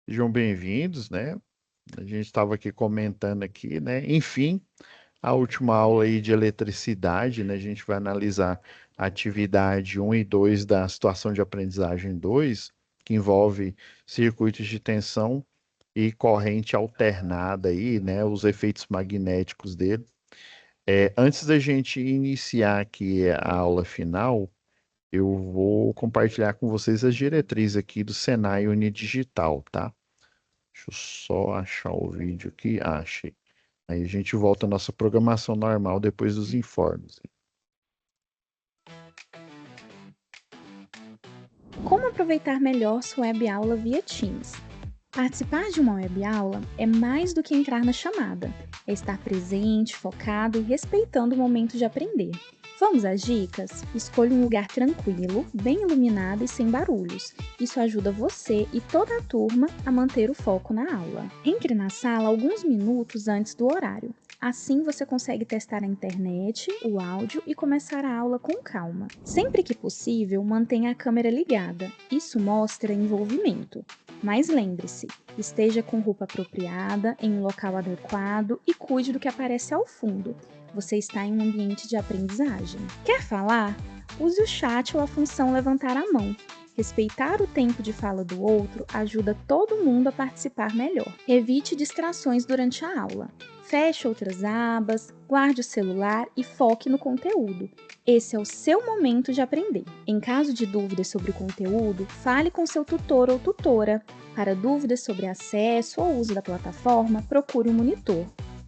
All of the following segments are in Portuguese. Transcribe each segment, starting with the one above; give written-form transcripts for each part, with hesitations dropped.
Sejam bem-vindos, né? A gente estava aqui comentando aqui, né? Enfim, a última aula aí de eletricidade, né? A gente vai analisar a atividade um e 2 da situação de aprendizagem 2, que envolve circuitos de tensão e corrente alternada aí, né? Os efeitos magnéticos dele. Antes da gente iniciar aqui a aula final, eu vou compartilhar com vocês as diretrizes aqui do Senai Unidigital, tá? Deixa eu só achar o vídeo aqui. Achei. Aí a gente volta à nossa programação normal depois dos informes. Como aproveitar melhor sua web aula via Teams? Participar de uma web aula é mais do que entrar na chamada, é estar presente, focado e respeitando o momento de aprender. Vamos às dicas? Escolha um lugar tranquilo, bem iluminado e sem barulhos. Isso ajuda você e toda a turma a manter o foco na aula. Entre na sala alguns minutos antes do horário. Assim você consegue testar a internet, o áudio e começar a aula com calma. Sempre que possível, mantenha a câmera ligada. Isso mostra envolvimento. Mas lembre-se, esteja com roupa apropriada, em um local adequado e cuide do que aparece ao fundo. Você está em um ambiente de aprendizagem. Quer falar? Use o chat ou a função levantar a mão. Respeitar o tempo de fala do outro ajuda todo mundo a participar melhor. Evite distrações durante a aula. Feche outras abas, guarde o celular e foque no conteúdo. Esse é o seu momento de aprender. Em caso de dúvidas sobre o conteúdo, fale com seu tutor ou tutora. Para dúvidas sobre acesso ou uso da plataforma, procure um monitor.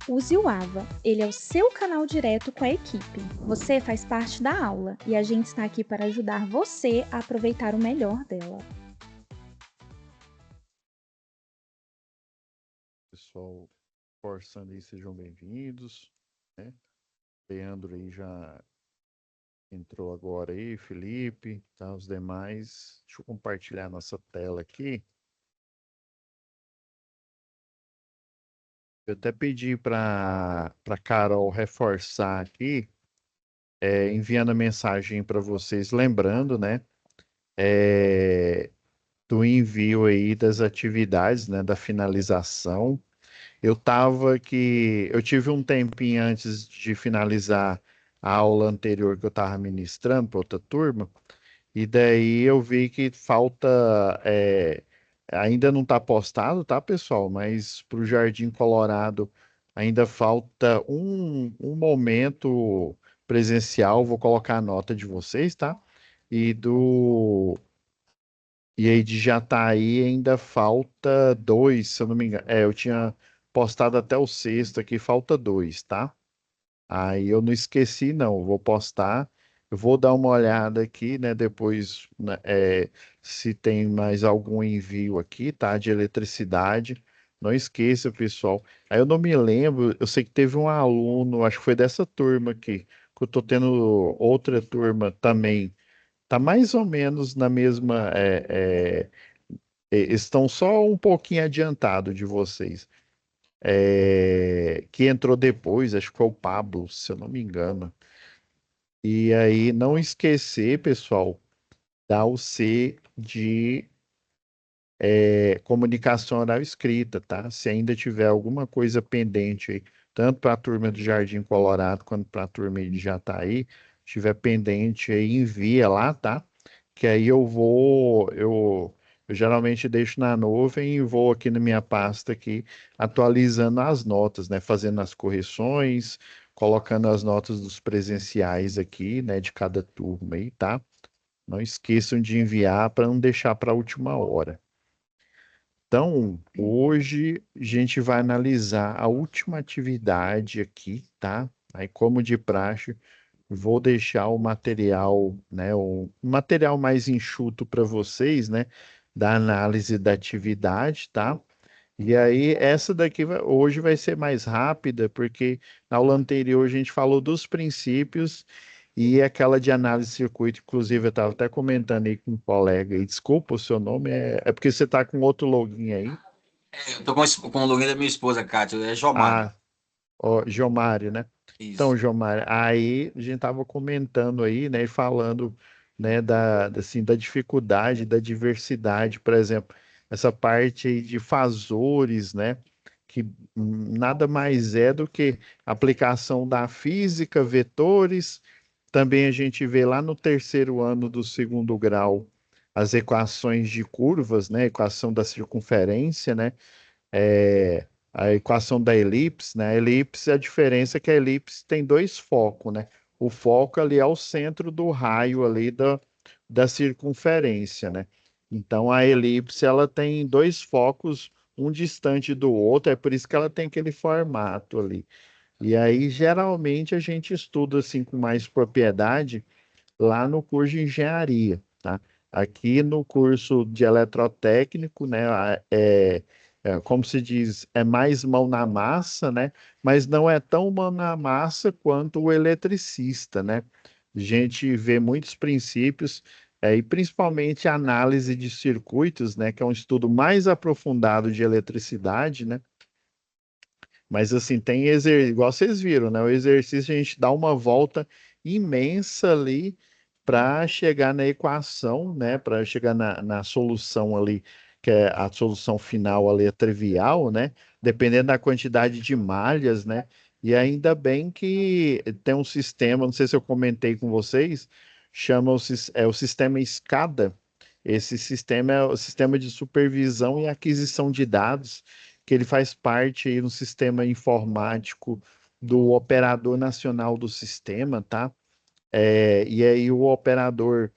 Use o AVA, ele é o seu canal direto com a equipe. Você faz parte da aula e a gente está aqui para ajudar você a aproveitar o melhor dela. Pessoal, forçando aí, sejam bem-vindos, né? Leandro aí já entrou agora aí, Felipe, tá? Os demais. Deixa eu compartilhar nossa tela aqui. Eu até pedi para Carol reforçar aqui, enviando a mensagem para vocês, lembrando, né? É, do envio aí das atividades, né, da finalização. Eu tive um tempinho antes de finalizar a aula anterior que eu estava ministrando para outra turma, e daí eu vi que falta, ainda não está postado, tá, pessoal? Mas para o Jardim Colorado ainda falta um momento presencial, vou colocar a nota de vocês, tá? E do e aí de Jataí ainda falta dois, se eu não me engano. Eu tinha postado até o sexto aqui, falta dois, tá? Aí eu não esqueci, não. Vou postar. Eu vou dar uma olhada aqui, né? Depois, né, se tem mais algum envio aqui, tá? De eletricidade. Não esqueça, pessoal. Aí eu não me lembro. Eu sei que teve um aluno, acho que foi dessa turma aqui, que eu tô tendo outra turma também. Tá mais ou menos na mesma. Estão só um pouquinho adiantado de vocês. Que entrou depois, acho que foi o Pablo, se eu não me engano. E aí, não esquecer, pessoal, dá o C de comunicação oral escrita, tá? Se ainda tiver alguma coisa pendente aí, tanto para a turma do Jardim Colorado quanto para a turma de Jataí, tiver pendente aí, envia lá, tá? Que aí eu geralmente deixo na nuvem e vou aqui na minha pasta aqui atualizando as notas, né? Fazendo as correções, colocando as notas dos presenciais aqui, né? De cada turma aí, tá? Não esqueçam de enviar para não deixar para a última hora. Então, hoje a gente vai analisar a última atividade aqui, tá? Aí, como de praxe, vou deixar o material, né, o material mais enxuto para vocês, né, da análise da atividade, tá? E aí, essa daqui hoje vai ser mais rápida, porque na aula anterior a gente falou dos princípios e aquela de análise de circuito, inclusive eu estava até comentando aí com um colega, e desculpa o seu nome, é porque você está com outro login aí. Eu tô com o login da minha esposa, Kátia, é Jomário. Ah, ó, Jomário, né? Então, Isso. Jomário, aí a gente estava comentando aí, né, e falando, né, assim, da dificuldade, da diversidade, por exemplo. essa parte aí de fasores, né? Que nada mais é do que aplicação da física, vetores. Também a gente vê lá no terceiro ano do segundo grau as equações de curvas, né? Equação da circunferência, né? A equação da elipse, né? A elipse, a diferença é que a elipse tem dois focos, né? O foco ali é o centro do raio ali da circunferência, né? Então a elipse ela tem dois focos, um distante do outro, é por isso que ela tem aquele formato ali. E aí geralmente a gente estuda assim com mais propriedade lá no curso de engenharia, tá? Aqui no curso de eletrotécnico, né, como se diz, é mais mão na massa, né? Mas não é tão mão na massa quanto o eletricista, né? A gente vê muitos princípios, e principalmente a análise de circuitos, né, que é um estudo mais aprofundado de eletricidade, né? Mas assim, igual vocês viram, né? O exercício a gente dá uma volta imensa ali para chegar na equação, né? Para chegar na solução ali, que é a solução final ali é trivial, né? Dependendo da quantidade de malhas, né? E ainda bem que tem um sistema, não sei se eu comentei com vocês, o sistema SCADA. Esse sistema é o sistema de supervisão e aquisição de dados que ele faz parte aí no sistema informático do operador nacional do sistema, tá? E aí o operador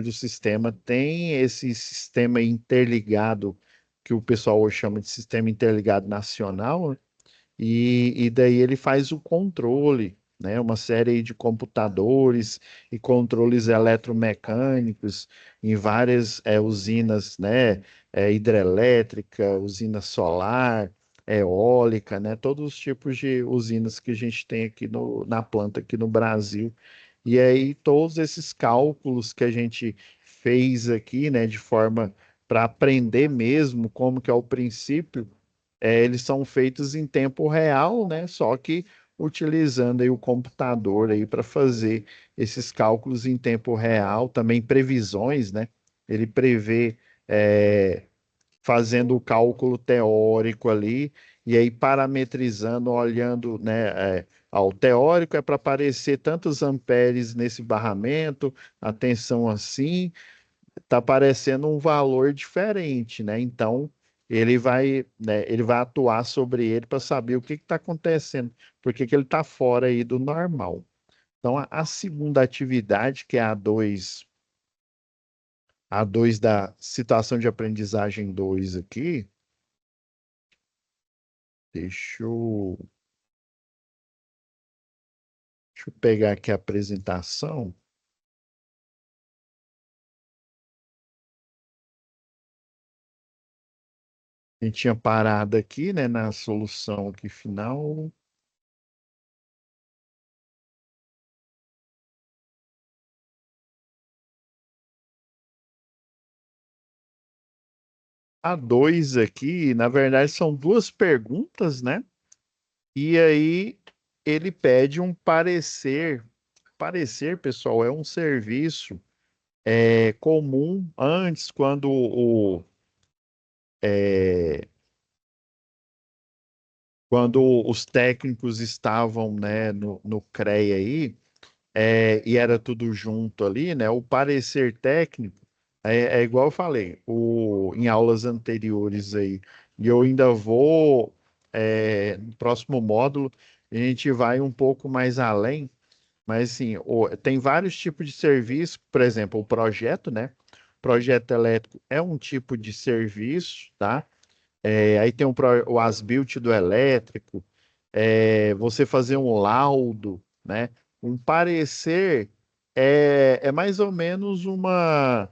do sistema tem esse sistema interligado que o pessoal hoje chama de sistema interligado nacional, né? E daí ele faz o controle, né? Uma série de computadores e controles eletromecânicos em várias usinas, né? Hidrelétrica, usina solar, eólica, né? Todos os tipos de usinas que a gente tem aqui na planta aqui no Brasil. E aí todos esses cálculos que a gente fez aqui, né? De forma para aprender mesmo como que é o princípio, eles são feitos em tempo real, né? Só que utilizando aí o computador aí para fazer esses cálculos em tempo real, também previsões, né? Ele prevê é, fazendo o cálculo teórico ali e aí parametrizando, olhando, né? O teórico é para aparecer tantos amperes nesse barramento, a tensão assim tá aparecendo um valor diferente, né? Então, ele vai atuar sobre ele para saber o que está acontecendo, por que que ele está fora aí do normal. Então, a segunda atividade, que é a dois da situação de aprendizagem 2 aqui, deixa eu, deixa eu pegar aqui a apresentação. A gente tinha parado aqui, né, na solução aqui final. A 2 aqui, na verdade, são duas perguntas, né? E aí ele pede um parecer. Parecer, pessoal, é um serviço comum antes, quando os técnicos estavam, né, no CREA aí, e era tudo junto ali, né? O parecer técnico é igual eu falei, em aulas anteriores aí, e eu ainda vou, no próximo módulo, a gente vai um pouco mais além. Mas assim, tem vários tipos de serviço, por exemplo, o projeto, né? Projeto elétrico é um tipo de serviço, tá? Aí tem o as-built do elétrico, você fazer um laudo, né? Um parecer é mais ou menos uma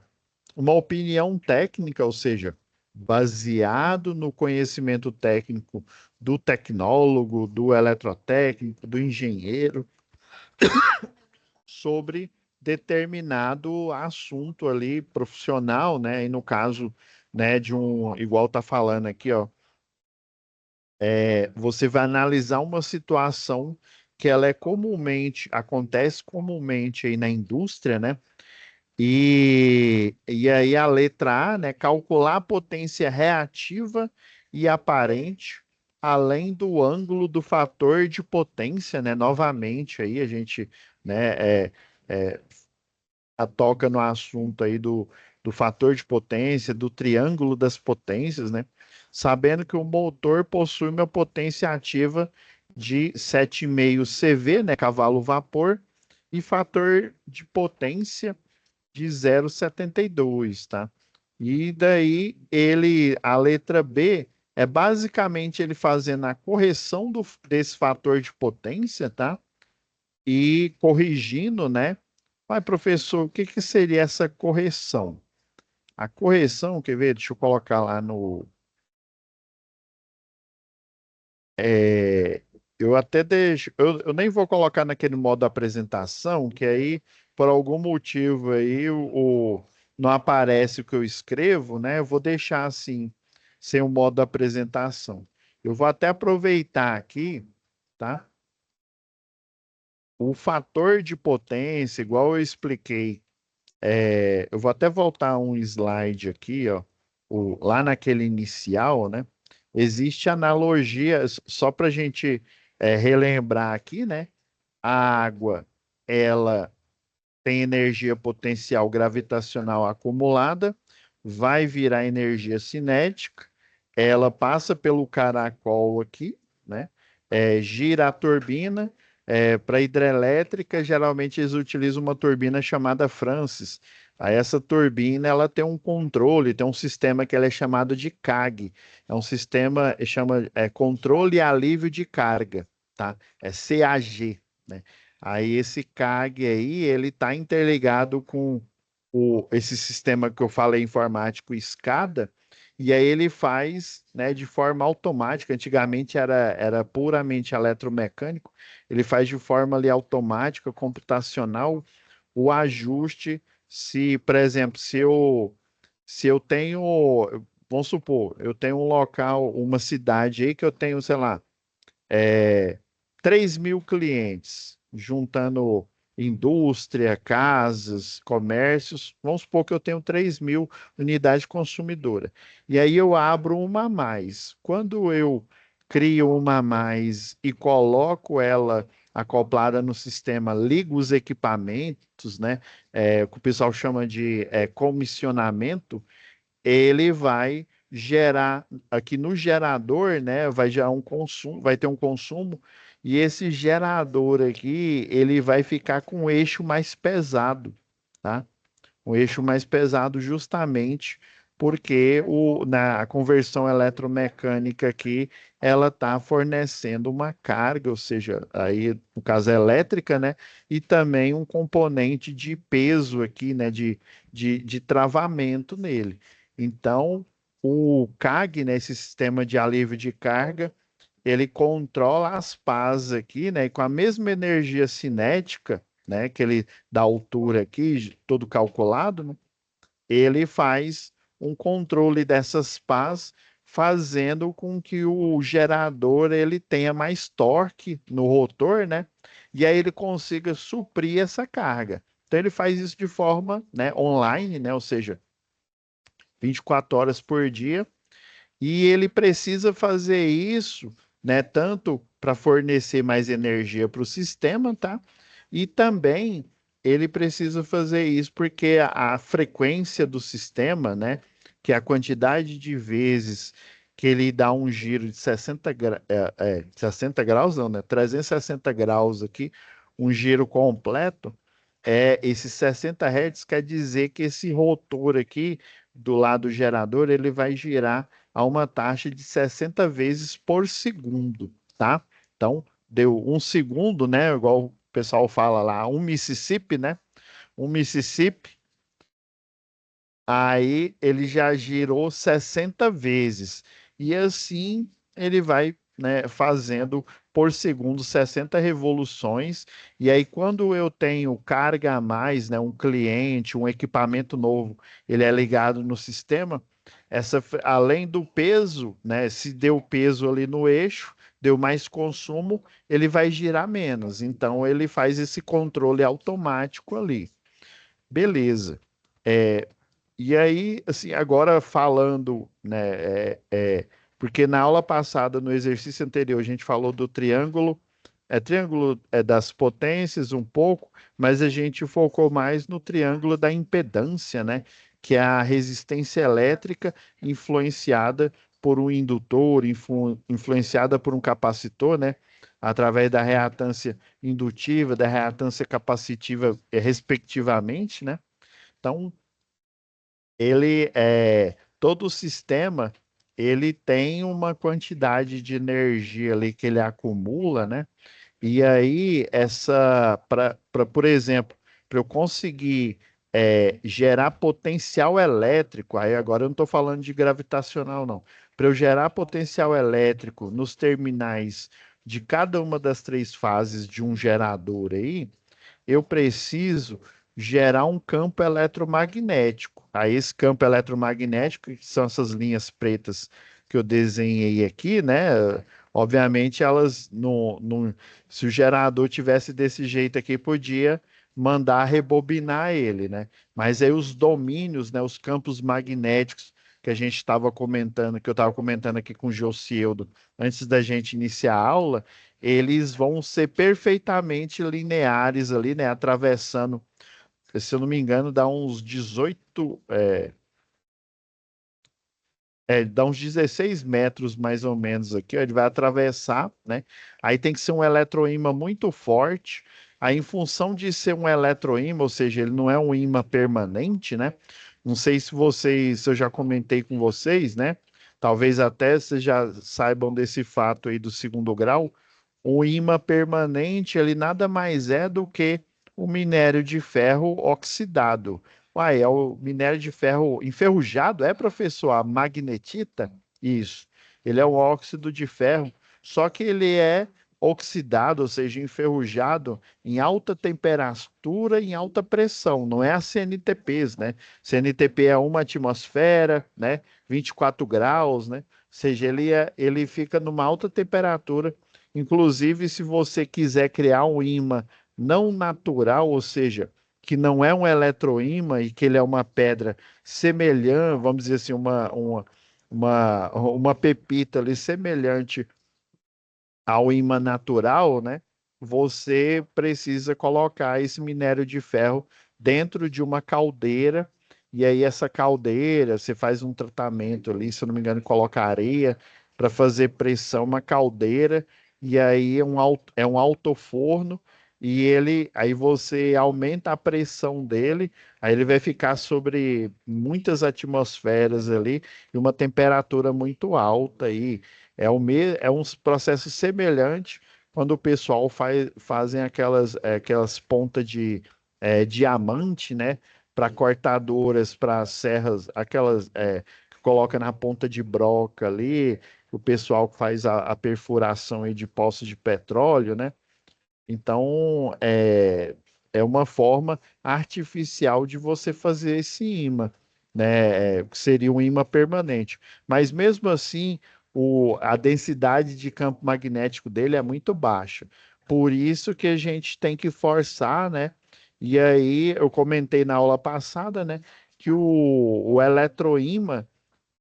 opinião técnica, ou seja, baseado no conhecimento técnico do tecnólogo, do eletrotécnico, do engenheiro sobre determinado assunto ali profissional, né? E no caso, né, igual tá falando aqui, ó, você vai analisar uma situação que ela acontece comumente aí na indústria, né? E aí a letra A, né, calcular a potência reativa e aparente, além do ângulo do fator de potência, né? Novamente aí a gente, né, é, toca no assunto aí do fator de potência, do triângulo das potências, né? Sabendo que o motor possui uma potência ativa de 7,5 CV, né, cavalo vapor, e fator de potência de 0,72, tá? E daí a letra B é basicamente ele fazendo a correção desse fator de potência, tá? E corrigindo, né? Mas, professor, o que que seria essa correção? A correção, quer ver? Deixa eu colocar lá no. é, eu até deixo. Eu nem vou colocar naquele modo apresentação, que aí, por algum motivo aí, não aparece o que eu escrevo, né? Eu vou deixar assim, sem o modo apresentação. Eu vou até aproveitar aqui, tá? O fator de potência, igual eu expliquei. Eu vou até voltar um slide aqui, ó, lá naquele inicial, né? Existe analogia, só para a gente relembrar aqui, né? A água, ela tem energia potencial gravitacional acumulada, vai virar energia cinética, ela passa pelo caracol aqui, né? Gira a turbina. Para hidrelétrica, geralmente eles utilizam uma turbina chamada Francis. Aí essa turbina ela tem um controle, tem um sistema que ela é chamado de CAG. É um sistema chama controle e alívio de carga, tá? É CAG, né? Aí esse CAG aí, ele está interligado com esse sistema que eu falei informático SCADA, e aí ele faz, né, de forma automática. Antigamente era puramente eletromecânico, ele faz de forma ali automática, computacional, o ajuste. Se, por exemplo, se eu tenho, vamos supor, eu tenho um local, uma cidade aí que eu tenho, sei lá, é, 3.000 clientes, juntando indústria, casas, comércios. Vamos supor que eu tenho 3.000 unidades consumidoras. E aí eu abro uma a mais. Quando eu crio uma a mais e coloco ela acoplada no sistema, ligo os equipamentos, né? O que o pessoal chama de comissionamento, ele vai gerar aqui no gerador, né? Vai gerar um consumo, vai ter um consumo, e esse gerador aqui, ele vai ficar com o eixo mais pesado, tá? Um eixo mais pesado justamente porque na conversão eletromecânica aqui, ela está fornecendo uma carga, ou seja, aí no caso elétrica, né? E também um componente de peso aqui, né? De travamento nele. Então, o CAG, né? Esse sistema de alívio de carga, ele controla as pás aqui, né? E com a mesma energia cinética, né? Que ele da altura aqui, todo calculado, né? Ele faz um controle dessas pás, fazendo com que o gerador ele tenha mais torque no rotor, né? E aí ele consiga suprir essa carga. Então ele faz isso de forma, né, online, né? Ou seja, 24 horas por dia, e ele precisa fazer isso, né, tanto para fornecer mais energia para o sistema, tá? E também ele precisa fazer isso porque a frequência do sistema, né, que é a quantidade de vezes que ele dá um giro de 60 graus, não, né? 360 graus aqui, um giro completo, esses 60 Hz quer dizer que esse rotor aqui do lado gerador, ele vai girar a uma taxa de 60 vezes por segundo, tá? Então, deu um segundo, né? Igual o pessoal fala lá, um Mississippi, né? Um Mississippi, aí ele já girou 60 vezes. E assim ele vai, né, fazendo por segundo 60 revoluções. E aí, quando eu tenho carga a mais, né, um cliente, um equipamento novo, ele é ligado no sistema, além do peso, né, se deu peso ali no eixo, deu mais consumo, ele vai girar menos. Então, ele faz esse controle automático ali. Beleza. E aí, assim, agora falando, né, porque na aula passada, no exercício anterior, a gente falou do triângulo das potências um pouco, mas a gente focou mais no triângulo da impedância, né, que é a resistência elétrica influenciada por um indutor, influenciada por um capacitor, né, através da reatância indutiva, da reatância capacitiva, respectivamente, né? Então, todo o sistema, ele tem uma quantidade de energia ali que ele acumula, né? E aí, por exemplo, para eu conseguir gerar potencial elétrico, aí agora eu não estou falando de gravitacional, não. Para eu gerar potencial elétrico nos terminais de cada uma das três fases de um gerador aí, eu preciso gerar um campo eletromagnético. Aí esse campo eletromagnético, que são essas linhas pretas que eu desenhei aqui, né? Obviamente elas se o gerador tivesse desse jeito aqui, podia mandar rebobinar ele, né? Mas aí os domínios, né, os campos magnéticos que a gente estava comentando, que eu estava comentando aqui com o Josieldo antes da gente iniciar a aula, eles vão ser perfeitamente lineares ali, né? Atravessando, se eu não me engano, dá uns 18, dá uns 16 metros mais ou menos aqui, ó, ele vai atravessar, né? Aí tem que ser um eletroímã muito forte. Aí, em função de ser um eletroímã, ou seja, ele não é um ímã permanente, né? Não sei se eu já comentei com vocês, né? Talvez até vocês já saibam desse fato aí do segundo grau. O ímã permanente, ele nada mais é do que o minério de ferro oxidado. Uai, é o minério de ferro enferrujado, é, professor? A magnetita? Isso. Ele é o óxido de ferro, só que ele é oxidado, ou seja, enferrujado em alta temperatura e em alta pressão, não é a CNTPs, né? CNTP é uma atmosfera, né? 24 graus, né? Ou seja, ele fica numa alta temperatura. Inclusive, se você quiser criar um ímã não natural, ou seja, que não é um eletroímã e que ele é uma pedra semelhante, vamos dizer assim, uma pepita ali semelhante ao ímã natural, né? Você precisa colocar esse minério de ferro dentro de uma caldeira, e aí essa caldeira, você faz um tratamento ali, se eu não me engano, coloca areia para fazer pressão, uma caldeira, e aí é um altoforno, e aí você aumenta a pressão dele, aí ele vai ficar sobre muitas atmosferas ali, e uma temperatura muito alta aí. É um processo semelhante quando o pessoal fazem aquelas pontas de diamante, né? Para cortadoras, para serras, que coloca na ponta de broca ali, o pessoal que faz a perfuração aí de poços de petróleo, né? Então, é uma forma artificial de você fazer esse imã, né? Que seria um imã permanente. Mas mesmo assim, a densidade de campo magnético dele é muito baixa. Por isso que a gente tem que forçar, né? E aí, eu comentei na aula passada, né? Que o eletroímã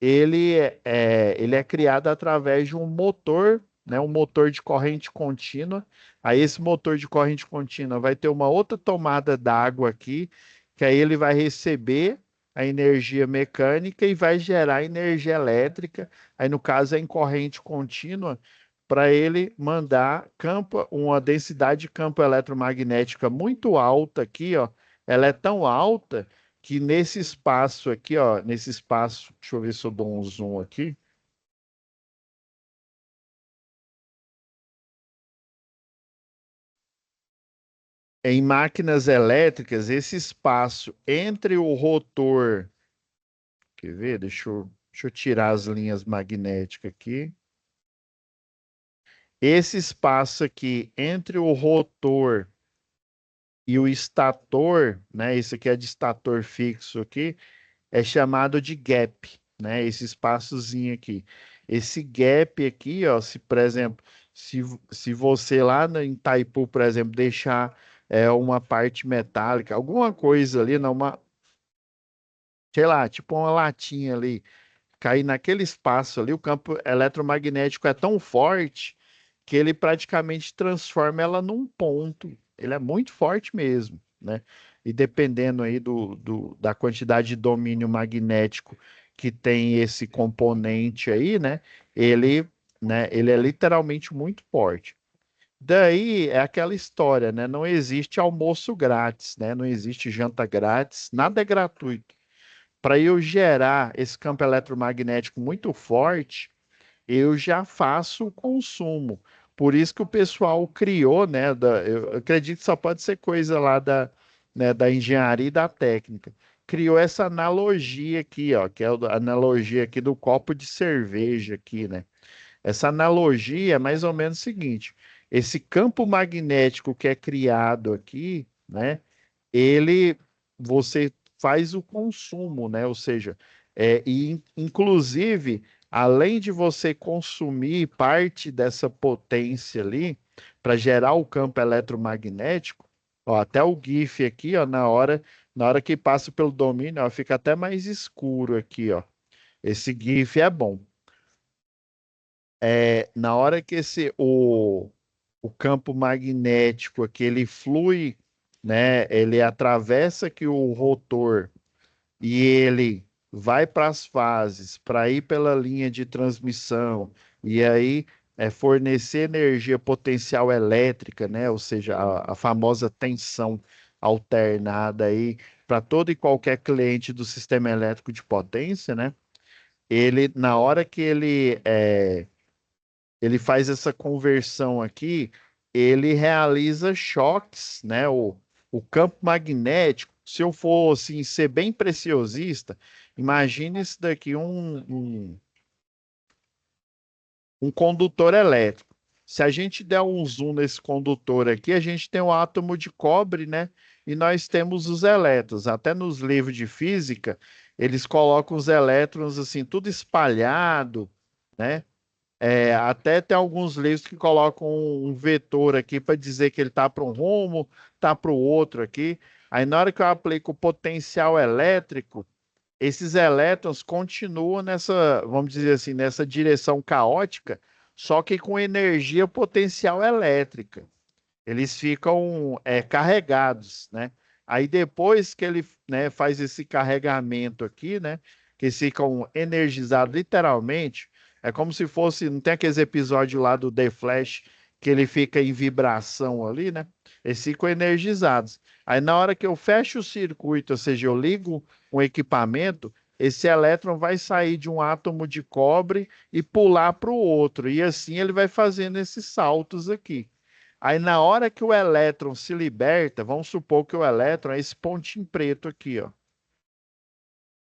ele é criado através de um motor, né, um motor de corrente contínua. Aí esse motor de corrente contínua vai ter uma outra tomada d'água aqui, que aí ele vai receber a energia mecânica e vai gerar energia elétrica. Aí no caso é em corrente contínua, para ele mandar uma densidade de campo eletromagnética muito alta aqui, ó. Ela é tão alta que nesse espaço aqui, ó, nesse espaço, deixa eu ver se eu dou um zoom aqui. Em máquinas elétricas, esse espaço entre o rotor, quer ver? Deixa eu tirar as linhas magnéticas aqui. Esse espaço aqui entre o rotor e o estator, né? Esse aqui é de estator fixo aqui, é chamado de gap, né? Esse espaçozinho aqui. Esse gap aqui, ó, se, por exemplo, se você em Itaipu, por exemplo, deixar uma parte metálica, alguma coisa ali, não, sei lá, tipo uma latinha ali, cair naquele espaço ali, o campo eletromagnético é tão forte que ele praticamente transforma ela num ponto. Ele é muito forte mesmo, né? E dependendo aí da quantidade de domínio magnético que tem esse componente aí, Ele, ele é literalmente muito forte. Daí é aquela história, né? Não existe almoço grátis, né? Não existe janta grátis, nada é gratuito. Para eu gerar esse campo eletromagnético muito forte, eu já faço o consumo. Por isso que o pessoal criou, né? Eu acredito que só pode ser coisa lá da engenharia e da técnica. Criou essa analogia aqui, ó, que é a analogia aqui do copo de cerveja aqui, né? Essa analogia é mais ou menos o seguinte: esse campo magnético que é criado aqui, né? Ele você faz o consumo, né? Ou seja, inclusive, além de você consumir parte dessa potência ali para gerar o campo eletromagnético, ó, até o GIF aqui, ó, na hora que passa pelo domínio, ó, fica até mais escuro aqui, ó. Esse GIF é bom. Na hora que o campo magnético aqui ele flui, né? Ele atravessa aqui o rotor e ele vai para as fases para ir pela linha de transmissão e aí fornecer energia potencial elétrica, né? Ou seja, a famosa tensão alternada aí para todo e qualquer cliente do sistema elétrico de potência, né? Ele, na hora que ele faz essa conversão aqui, ele realiza choques, né? O campo magnético, se eu for assim, ser bem preciosista, imagine isso daqui um condutor elétrico. Se a gente der um zoom nesse condutor aqui, a gente tem um átomo de cobre, né? E nós temos os elétrons. Até nos livros de física, eles colocam os elétrons assim, tudo espalhado, né? Até tem alguns livros que colocam um vetor aqui para dizer que ele está para um rumo, está para o outro aqui. Aí, na hora que eu aplico o potencial elétrico, esses elétrons continuam nessa, vamos dizer assim, nessa direção caótica, só que com energia potencial elétrica. Eles ficam carregados, né? Aí depois que ele, né, faz esse carregamento aqui, né, que eles ficam energizados literalmente, é como se fosse, não tem aqueles episódios lá do The Flash que ele fica em vibração ali, né? Eles ficam energizados. Aí na hora que eu fecho o circuito, ou seja, eu ligo um equipamento, esse elétron vai sair de um átomo de cobre e pular para o outro. E assim ele vai fazendo esses saltos aqui. Aí, na hora que o elétron se liberta, vamos supor que o elétron é esse pontinho preto aqui, ó.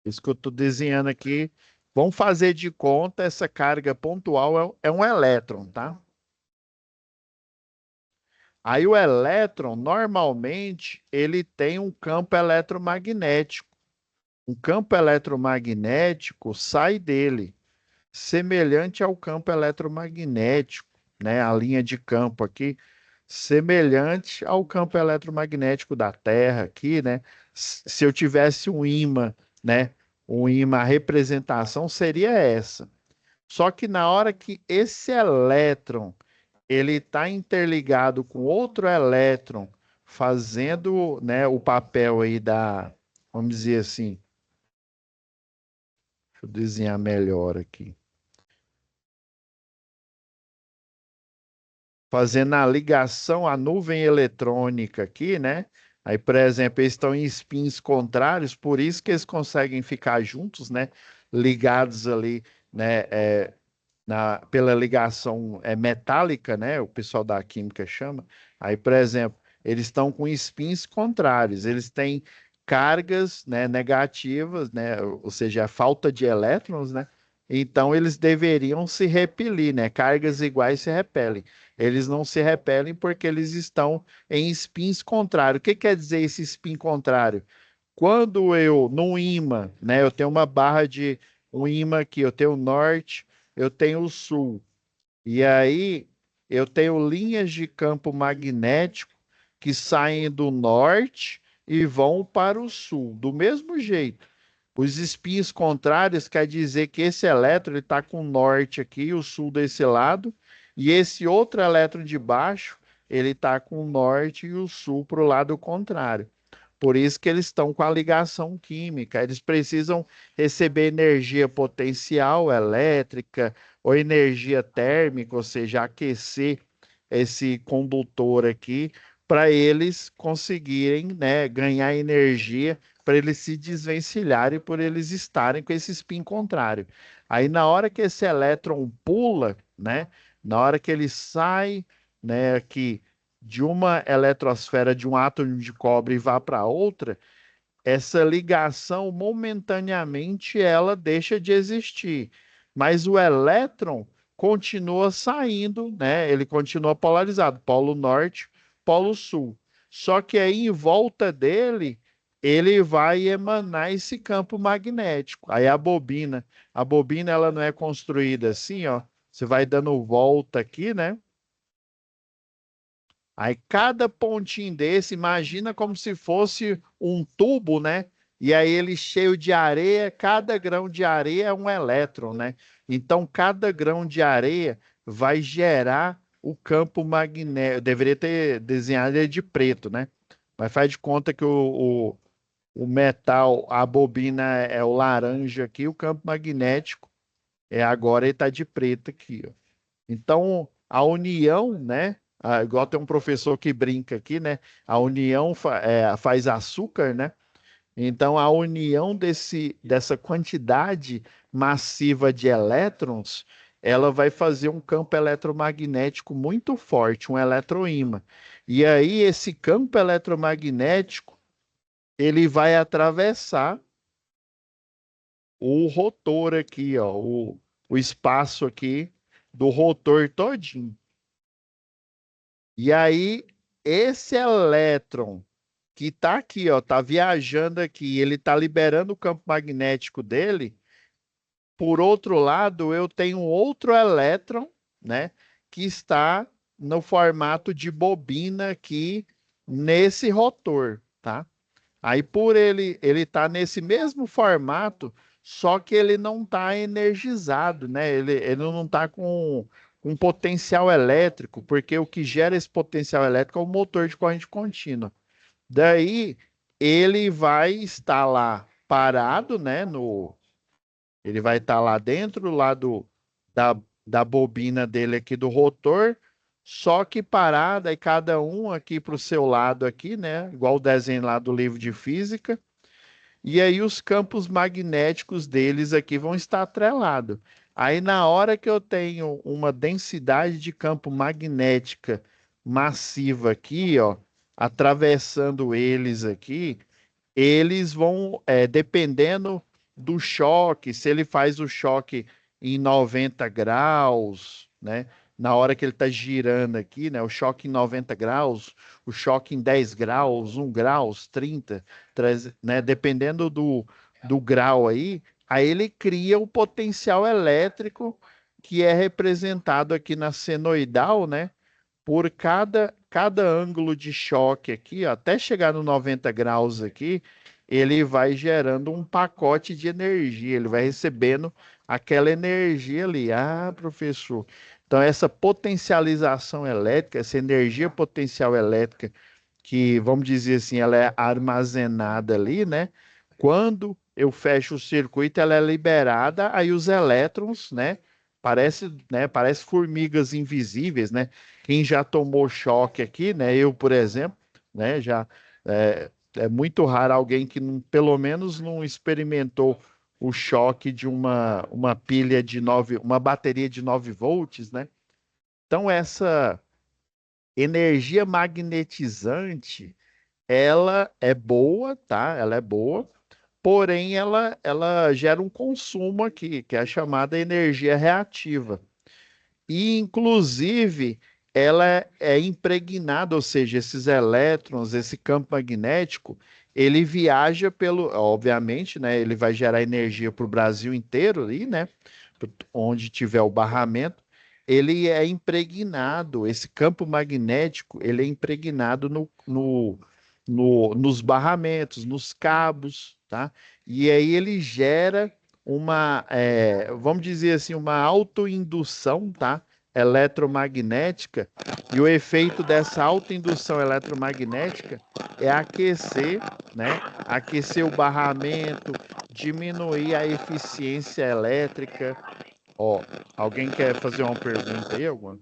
Isso que eu estou desenhando aqui. Vamos fazer de conta, essa carga pontual é um elétron, tá? Aí o elétron, normalmente, ele tem um campo eletromagnético. Um campo eletromagnético sai dele, semelhante ao campo eletromagnético, né? A linha de campo aqui semelhante ao campo eletromagnético da Terra aqui, né? Se eu tivesse um ímã, né? Um ímã, a representação seria essa. Só que na hora que esse elétron ele está interligado com outro elétron, fazendo, né, o papel aí vamos dizer assim, deixa eu desenhar melhor aqui. Fazendo a ligação à nuvem eletrônica aqui, né? Aí, por exemplo, eles estão em spins contrários, por isso que eles conseguem ficar juntos, né? Ligados ali, né? Pela ligação metálica, né? O pessoal da química chama. Aí, por exemplo, eles estão com spins contrários, eles têm cargas, né, negativas, né? Ou seja, a falta de elétrons, né? Então, eles deveriam se repelir, né? Cargas iguais se repelem. Eles não se repelem porque eles estão em spins contrários. O que quer dizer esse spin contrário? Quando eu, num ímã, né, eu tenho uma barra de um ímã aqui, eu tenho o norte, eu tenho o sul. E aí eu tenho linhas de campo magnético que saem do norte e vão para o sul, do mesmo jeito. Os espinhos contrários quer dizer que esse elétron está com o norte aqui, o sul desse lado, e esse outro elétron de baixo, ele está com o norte e o sul para o lado contrário. Por isso que eles estão com a ligação química. Eles precisam receber energia potencial elétrica ou energia térmica, ou seja, aquecer esse condutor aqui para eles conseguirem, né, ganhar energia para eles se desvencilharem por eles estarem com esse spin contrário. Aí na hora que esse elétron pula, né, na hora que ele sai, né, aqui de uma eletrosfera de um átomo de cobre e vá para outra, essa ligação momentaneamente ela deixa de existir, mas o elétron continua saindo, né? Ele continua polarizado, polo norte, polo sul. Só que aí em volta dele ele vai emanar esse campo magnético. Aí a bobina ela não é construída assim, ó. Você vai dando volta aqui, né? Aí cada pontinho desse, imagina como se fosse um tubo, né? E aí ele cheio de areia, cada grão de areia é um elétron, né? Então cada grão de areia vai gerar o campo magnético. Eu deveria ter desenhado ele de preto, né? Mas faz de conta que o metal, a bobina é o laranja aqui, o campo magnético é agora ele está de preto aqui, ó. Então, a união, né? Igual tem um professor que brinca aqui, né? A união faz açúcar, né? Então, a união dessa quantidade massiva de elétrons, ela vai fazer um campo eletromagnético muito forte, um eletroímã. E aí, esse campo eletromagnético, ele vai atravessar o rotor aqui, ó, o espaço aqui do rotor todinho. E aí, esse elétron que está aqui, ó, tá viajando aqui, ele está liberando o campo magnético dele. Por outro lado, eu tenho outro elétron, né, que está no formato de bobina aqui nesse rotor, tá? Aí por ele tá nesse mesmo formato, só que ele não está energizado, né? Ele não está com um potencial elétrico, porque o que gera esse potencial elétrico é o motor de corrente contínua. Daí ele vai estar lá parado, né? Ele vai estar lá dentro, da, da bobina dele aqui do rotor, só que parada, e cada um aqui para o seu lado aqui, né? Igual o desenho lá do livro de física. E aí os campos magnéticos deles aqui vão estar atrelados. Aí na hora que eu tenho uma densidade de campo magnética massiva aqui, ó, atravessando eles aqui, eles vão, dependendo do choque, se ele faz o choque em 90 graus, né? Na hora que ele está girando aqui, né? O choque em 90 graus, o choque em 10 graus, 1 graus, 30, né? Dependendo do grau aí ele cria o potencial elétrico que é representado aqui na senoidal, né? Por cada ângulo de choque aqui, ó, até chegar no 90 graus aqui, ele vai gerando um pacote de energia, ele vai recebendo aquela energia ali. Ah, professor. Então, essa potencialização elétrica, essa energia potencial elétrica, que vamos dizer assim, ela é armazenada ali, né? Quando eu fecho o circuito, ela é liberada, aí os elétrons, né? Parece formigas invisíveis, né? Quem já tomou choque aqui, né? Eu, por exemplo, né? Já é muito raro alguém que pelo menos não experimentou o choque de uma pilha de 9, uma bateria de 9 volts, né? Então, essa energia magnetizante, ela é boa, tá? Ela é boa, porém ela gera um consumo aqui, que é a chamada energia reativa. E, inclusive, ela é impregnada, ou seja, esses elétrons, esse campo magnético, ele viaja pelo, obviamente, né? Ele vai gerar energia para o Brasil inteiro ali, né? Onde tiver o barramento, ele é impregnado, esse campo magnético, ele é impregnado nos barramentos, nos cabos, tá? E aí ele gera uma, vamos dizer assim, uma autoindução, tá? Eletromagnética, e o efeito dessa autoindução eletromagnética é aquecer, né? Aquecer o barramento, diminuir a eficiência elétrica. Ó, alguém quer fazer uma pergunta aí, alguma?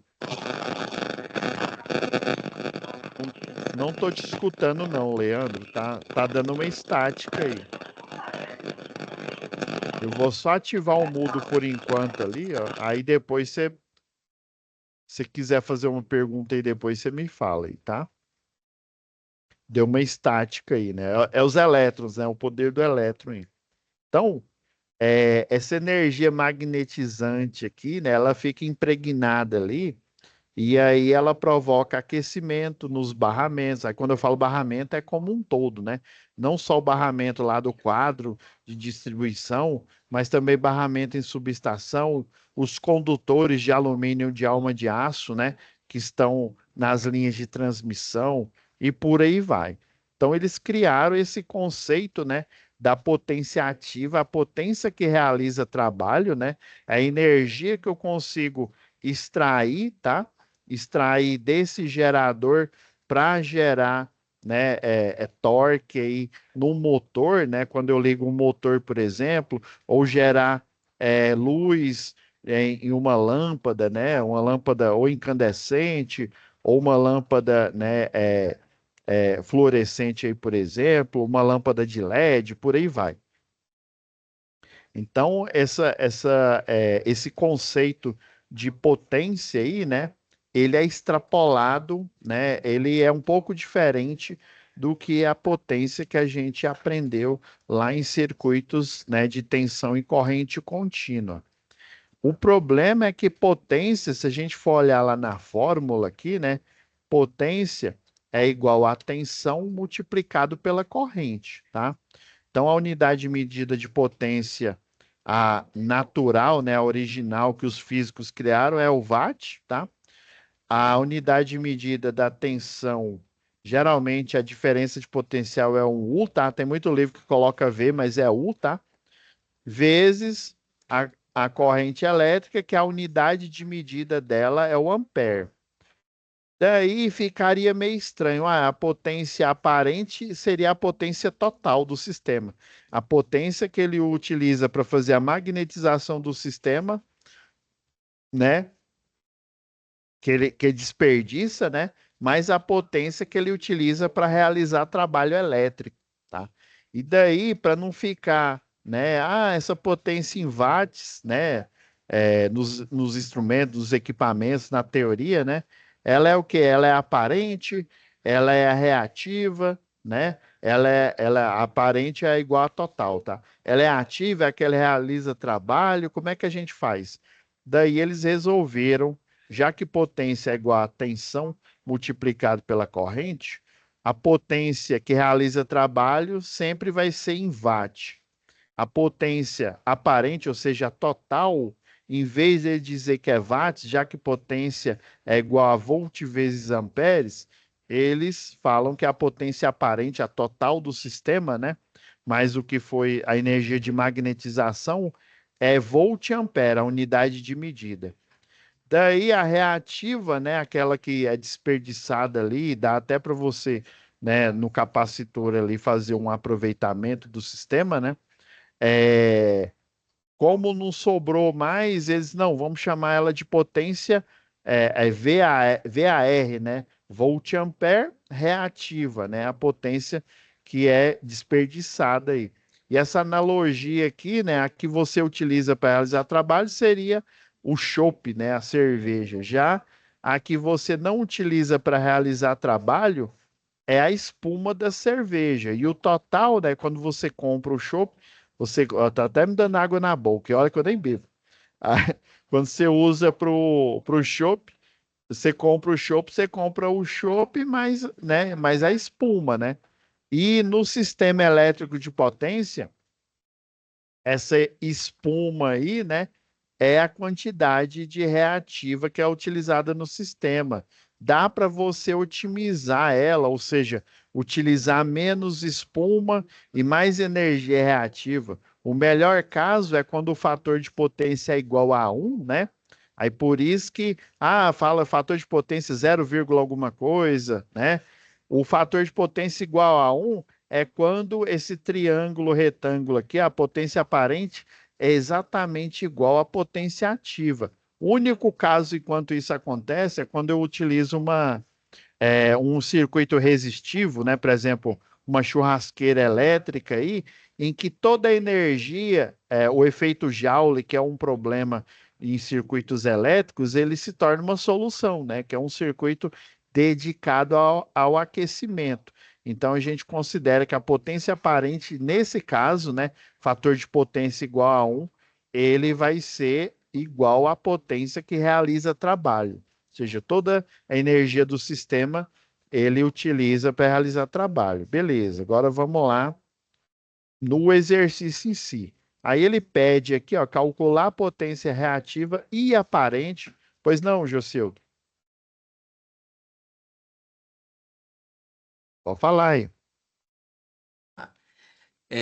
Não tô te escutando não, Leandro. Tá dando uma estática aí. Eu vou só ativar o mudo por enquanto ali, ó. Aí depois se quiser fazer uma pergunta aí depois, você me fala aí, tá? Deu uma estática aí, né? É os elétrons, né? O poder do elétron aí. Então, essa energia magnetizante aqui, né? Ela fica impregnada ali. E aí ela provoca aquecimento nos barramentos. Aí quando eu falo barramento é como um todo, né? Não só o barramento lá do quadro de distribuição, mas também barramento em subestação, os condutores de alumínio de alma de aço, né? Que estão nas linhas de transmissão e por aí vai. Então eles criaram esse conceito, né? Da potência ativa, a potência que realiza trabalho, né? A energia que eu consigo extrair, tá? Extrair desse gerador para gerar, né, torque aí no motor, né, quando eu ligo um motor, por exemplo, ou gerar luz em uma lâmpada, né, uma lâmpada ou incandescente, ou uma lâmpada, né, fluorescente aí, por exemplo, uma lâmpada de LED, por aí vai. Então, esse conceito de potência aí, né? Ele é extrapolado, né? Ele é um pouco diferente do que a potência que a gente aprendeu lá em circuitos, né, de tensão e corrente contínua. O problema é que potência, se a gente for olhar lá na fórmula aqui, né? Potência é igual a tensão multiplicado pela corrente, tá? Então, a unidade de medida de potência, a natural, né, a original que os físicos criaram é o watt, tá? A unidade de medida da tensão, geralmente a diferença de potencial é um U, tá? Tem muito livro que coloca V, mas é U, tá? Vezes a corrente elétrica, que a unidade de medida dela é o ampere. Daí ficaria meio estranho. A potência aparente seria a potência total do sistema. A potência que ele utiliza para fazer a magnetização do sistema, né? Que desperdiça, né? Mais a potência que ele utiliza para realizar trabalho elétrico, tá? E daí, para não ficar, né? Essa potência em watts, né? Nos instrumentos, nos equipamentos, na teoria, né? Ela é o quê? Ela é aparente, ela é reativa, né? Ela aparente é igual a total, tá? Ela é ativa, é que ela realiza trabalho. Como é que a gente faz? Daí eles resolveram, já que potência é igual a tensão multiplicado pela corrente, a potência que realiza trabalho sempre vai ser em watt. A potência aparente, ou seja, a total, em vez de dizer que é watts, já que potência é igual a volt vezes amperes, eles falam que a potência aparente, a total do sistema, né? Mas o que foi a energia de magnetização é volt ampere, a unidade de medida. Daí a reativa, né, aquela que é desperdiçada ali, dá até para você, né, no capacitor ali fazer um aproveitamento do sistema, né? É, como não sobrou mais, eles não, vamos chamar ela de potência VAR, né? Volt ampere reativa, né? A potência que é desperdiçada aí. E essa analogia aqui, né, a que você utiliza para realizar trabalho seria o chopp, né, a cerveja. Já a que você não utiliza para realizar trabalho é a espuma da cerveja. E o total, né, quando você compra o chopp, você ó, tá até me dando água na boca, e olha que eu nem bebo. Ah, quando você usa pro chopp, você compra o chopp, você compra o chopp, mais, né, mais a espuma, né? E no sistema elétrico de potência, essa espuma aí, né, é a quantidade de reativa que é utilizada no sistema. dá para você otimizar ela, ou seja, utilizar menos espuma e mais energia reativa. O melhor caso é quando o fator de potência é igual a 1, né? Aí por isso que, fala fator de potência 0, alguma coisa, né? O fator de potência igual a 1 é quando esse triângulo retângulo aqui, a potência aparente, é exatamente igual à potência ativa. O único caso enquanto isso acontece é quando eu utilizo um circuito resistivo, né? Por exemplo, uma churrasqueira elétrica aí, em que toda a energia, o efeito Joule, que é um problema em circuitos elétricos, ele se torna uma solução, né? Que é um circuito dedicado ao aquecimento. Então a gente considera que a potência aparente, nesse caso, né, fator de potência igual a 1, ele vai ser igual à potência que realiza trabalho. Ou seja, toda a energia do sistema ele utiliza para realizar trabalho. Beleza, agora vamos lá no exercício em si. Aí ele pede aqui, ó, calcular a potência reativa e aparente. Pois não, Jocildo? Pode falar aí.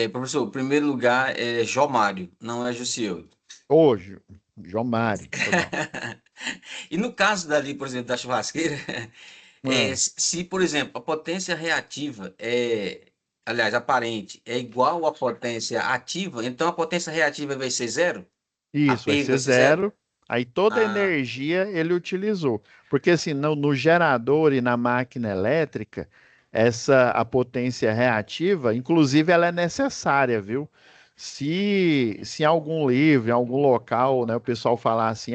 Professor, o primeiro lugar é Jomário, não é Jussieldo. Hoje, João Mário, foi mal. E no caso dali, por exemplo, da churrasqueira, Ah, se, por exemplo, a potência reativa aliás, aparente, é igual à potência ativa, então a potência reativa vai ser zero? A isso, vai perda ser vai ser zero? zero. Aí toda a Ah, energia ele utilizou. Porque assim, no gerador e na máquina elétrica, a potência reativa, inclusive ela é necessária, viu? Se em algum livro, em algum local, né, o pessoal falar assim,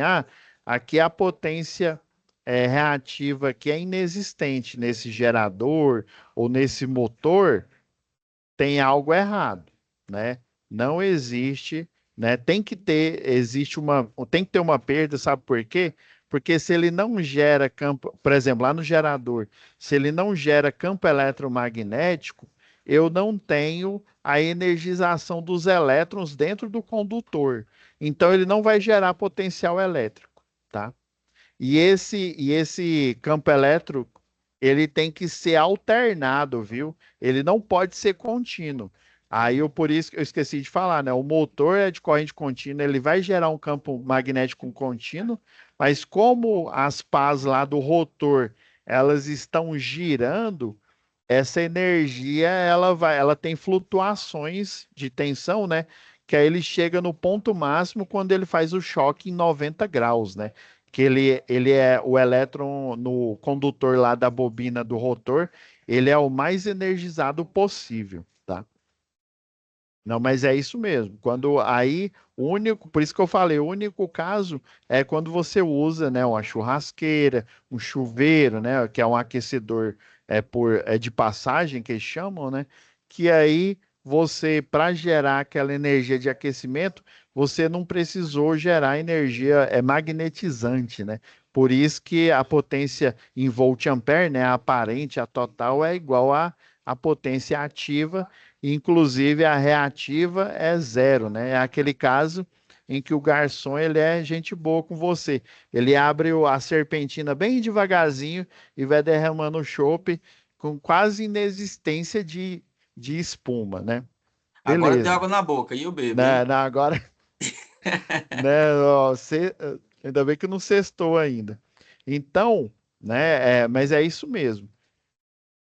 aqui a potência reativa que é inexistente nesse gerador ou nesse motor, tem algo errado, né? Não existe, né? Tem que ter uma perda, sabe por quê? Porque se ele não gera campo, por exemplo, lá no gerador, se ele não gera campo eletromagnético, eu não tenho a energização dos elétrons dentro do condutor. Então ele não vai gerar potencial elétrico, tá? E esse campo elétrico, ele tem que ser alternado, viu? Ele não pode ser contínuo. Por isso que eu esqueci de falar, né? O motor é de corrente contínua, ele vai gerar um campo magnético contínuo, mas como as pás lá do rotor, elas estão girando, essa energia ela tem flutuações de tensão, né? Que aí ele chega no ponto máximo quando ele faz o choque em 90 graus, né? Que ele é o elétron no condutor lá da bobina do rotor, ele é o mais energizado possível, tá? Não, mas é isso mesmo. Por isso que eu falei, o único caso é quando você usa, né, uma churrasqueira, um chuveiro, né, que é um aquecedor de passagem que eles chamam, né, que aí você, para gerar aquela energia de aquecimento, você não precisou gerar energia magnetizante, né? Por isso que a potência em volt-ampere, né, a aparente, a total é igual à potência ativa. Inclusive, a reativa é zero, né? É aquele caso em que o garçom ele é gente boa com você. Ele abre a serpentina bem devagarzinho e vai derramando o chopp com quase inexistência de espuma, né? agora deu Beleza. água na boca e eu bebo, Né, hein? né, agora, né, ó, ainda bem que não sextou ainda. Então, né, mas é isso mesmo.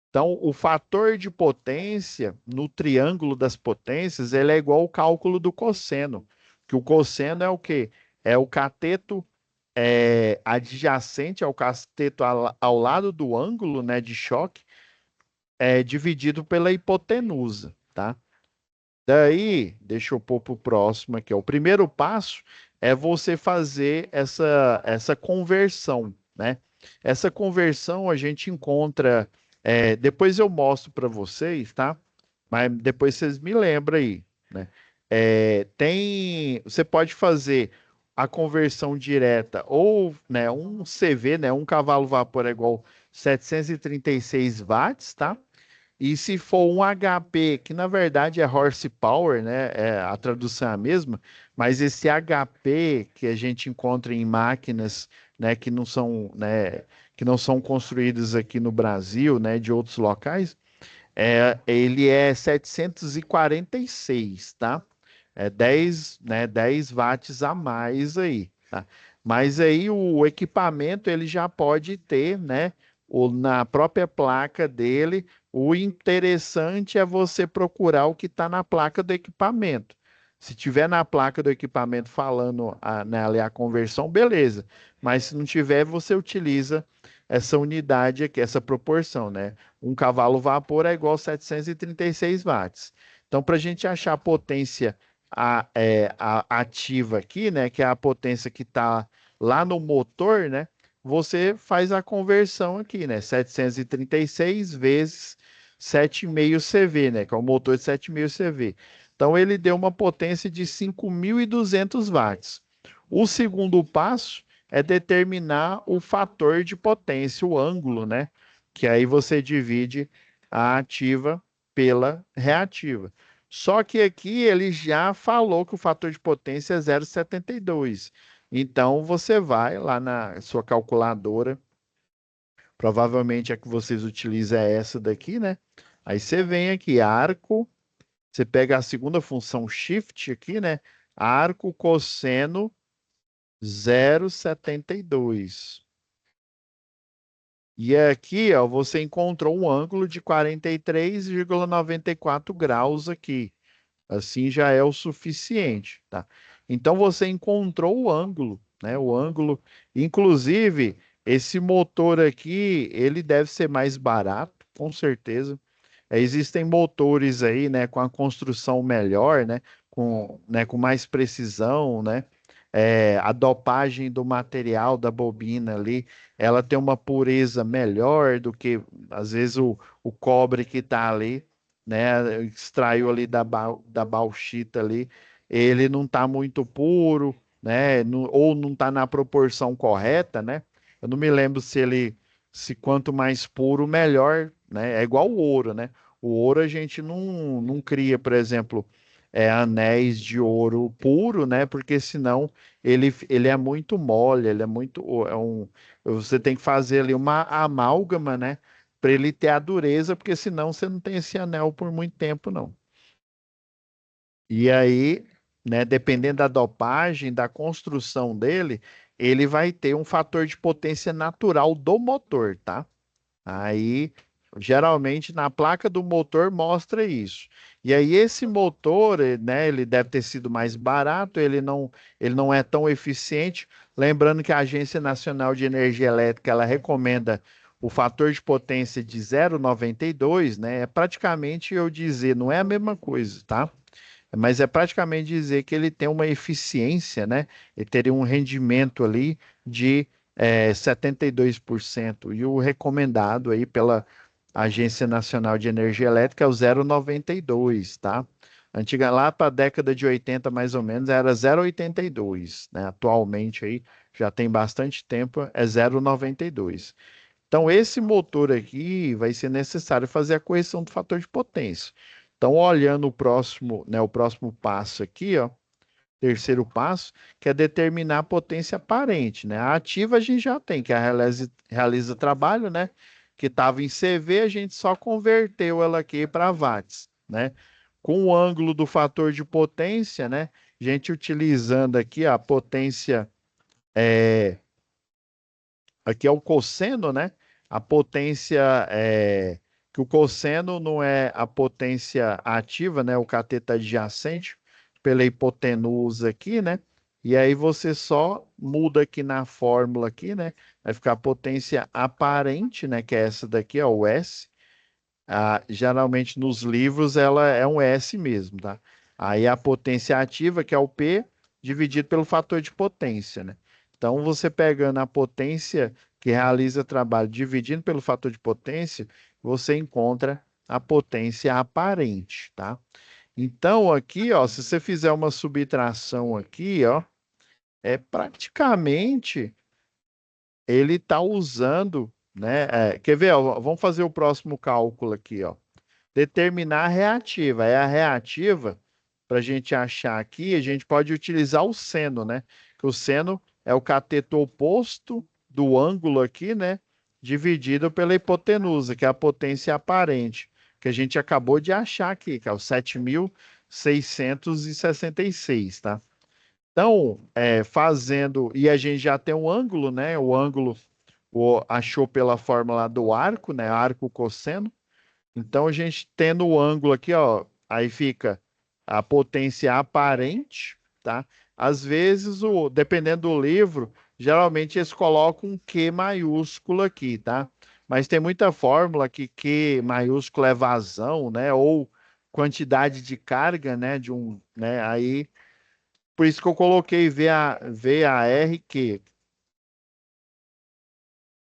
Então, o fator de potência no triângulo das potências, ele é igual ao cálculo do cosseno, que o cosseno é o quê? É o cateto adjacente ao cateto ao lado do ângulo, né, de choque, dividido pela hipotenusa, tá? Daí, deixa eu pôr para o próximo aqui, ó. O primeiro passo é você fazer essa conversão, né? Essa conversão a gente encontra, depois eu mostro para vocês, tá? Mas depois vocês me lembram aí, né? Você pode fazer a conversão direta ou, né, um CV, né, um cavalo vapor é igual 736 watts, tá? E se for um HP, que na verdade é horsepower, né? A tradução é a mesma, mas esse HP que a gente encontra em máquinas, né, que não são construídas aqui no Brasil, né, de outros locais, ele é 746, tá? É 10, né, 10 watts a mais aí, tá? Mas aí o equipamento ele já pode ter, né, na própria placa dele. O interessante é você procurar o que está na placa do equipamento. Se tiver na placa do equipamento falando né, ali a conversão, beleza. Mas se não tiver, você utiliza essa unidade aqui, essa proporção, né? Um cavalo vapor é igual a 736 watts. Então, para a gente achar a potência ativa aqui, né, que é a potência que está lá no motor, né, você faz a conversão aqui, né, 736 vezes 7,5 CV, né, que é o motor de 7,5 CV. Então, ele deu uma potência de 5.200 watts. O segundo passo é determinar o fator de potência, o ângulo, né, que aí você divide a ativa pela reativa. Só que aqui ele já falou que o fator de potência é 0,72. Então você vai lá na sua calculadora, provavelmente a que vocês utilizam é essa daqui, né? Aí você vem aqui, arco, você pega a segunda função shift aqui, né? Arco cosseno 0,72. E aqui, ó, você encontrou um ângulo de 43,94 graus aqui. Assim já é o suficiente, tá? Então você encontrou o ângulo, né? O ângulo, inclusive, esse motor aqui, ele deve ser mais barato, com certeza. Existem motores aí, né, com a construção melhor, com mais precisão, né? A dopagem do material da bobina ali, ela tem uma pureza melhor do que, às vezes, o cobre que está ali, né? Extraiu ali da bauxita ali, ele não está muito puro, né? Ou não está na proporção correta, né? Eu não me lembro se quanto mais puro, melhor, né? É igual o ouro, né? O ouro a gente não cria, por exemplo, anéis de ouro puro, né? Porque senão ele é muito mole, ele é muito, você tem que fazer ali uma amálgama, né? Para ele ter a dureza, porque senão você não tem esse anel por muito tempo, não. E aí, né, dependendo da dopagem, da construção dele, ele vai ter um fator de potência natural do motor, tá? Aí, geralmente, na placa do motor mostra isso. E aí, esse motor, né, ele deve ter sido mais barato, ele não é tão eficiente. Lembrando que a Agência Nacional de Energia Elétrica, ela recomenda o fator de potência de 0,92, né? É praticamente eu dizer, não é a mesma coisa, tá? Mas é praticamente dizer que ele tem uma eficiência, né? Ele teria um rendimento ali de 72%. E o recomendado aí pela Agência Nacional de Energia Elétrica é o 0,92, tá? Antiga lá para a década de 80 mais ou menos era 0,82, né? Atualmente aí já tem bastante tempo é 0,92. Então, esse motor aqui vai ser necessário fazer a correção do fator de potência. Então, olhando o próximo, né, o próximo passo aqui, ó, terceiro passo, que é determinar a potência aparente, né? A ativa a gente já tem, que é a realiza trabalho, né? Que estava em CV, a gente só converteu ela aqui para watts, né? Com o ângulo do fator de potência, né? A gente utilizando aqui a potência aqui é o cosseno, né? A potência que o cosseno não é a potência ativa, né? O cateto adjacente pela hipotenusa aqui, né? E aí você só muda aqui na fórmula aqui, né? Vai ficar a potência aparente, né? Que é essa daqui, ó, o S. Geralmente nos livros ela é um S mesmo, tá? Aí a potência ativa, que é o P, dividido pelo fator de potência, né? Então, você pegando a potência que realiza trabalho dividindo pelo fator de potência, você encontra a potência aparente, tá? Então, aqui, ó, se você fizer uma subtração aqui, ó, é praticamente ele está usando, né? Quer ver? Ó, vamos fazer o próximo cálculo aqui, ó. determinar a reativa. É a reativa, para a gente achar aqui, a gente pode utilizar o seno, né? Que o seno é o cateto oposto do ângulo aqui, né? Dividido pela hipotenusa, que é a potência aparente, que a gente acabou de achar aqui, que é o 7.666, tá? Então, fazendo, e a gente já tem um ângulo, né? O ângulo achou pela fórmula do arco, né? Arco cosseno. Então, a gente tendo o ângulo aqui, ó, aí fica a potência aparente, tá? Às vezes, dependendo do livro, geralmente eles colocam um Q maiúsculo aqui, tá? Mas tem muita fórmula que Q maiúsculo é vazão, né? Ou quantidade de carga, né? Né? Aí, por isso que eu coloquei VARQ.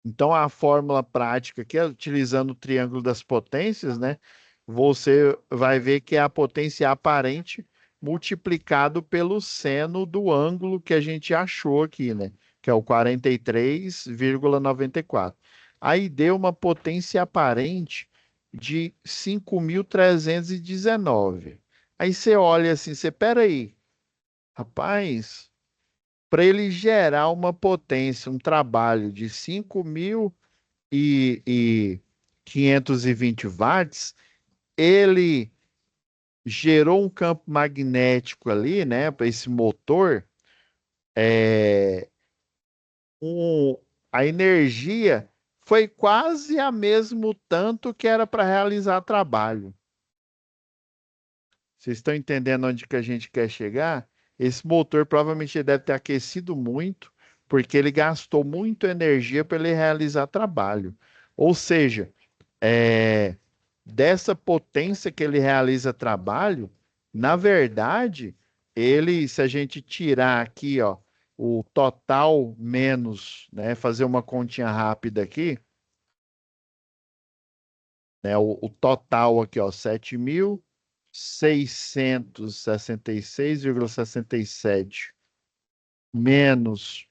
Então, a fórmula prática aqui, utilizando o triângulo das potências, né? Você vai ver que é a potência aparente multiplicado pelo seno do ângulo que a gente achou aqui, né? Que é o 43,94. Aí deu uma potência aparente de 5.319. Aí você olha assim, você, peraí, rapaz, para ele gerar uma potência, um trabalho de 5.520 watts, ele gerou um campo magnético ali, né, para esse motor, é, um, a energia foi quase a mesmo tanto que era para realizar trabalho. Vocês estão entendendo onde que a gente quer chegar? Esse motor provavelmente deve ter aquecido muito, porque ele gastou muita energia para ele realizar trabalho. Ou seja, é, dessa potência que ele realiza trabalho, na verdade, ele, se a gente tirar aqui, ó, o total menos, né, fazer uma continha rápida aqui, né, o total aqui, ó, 7.666,67 menos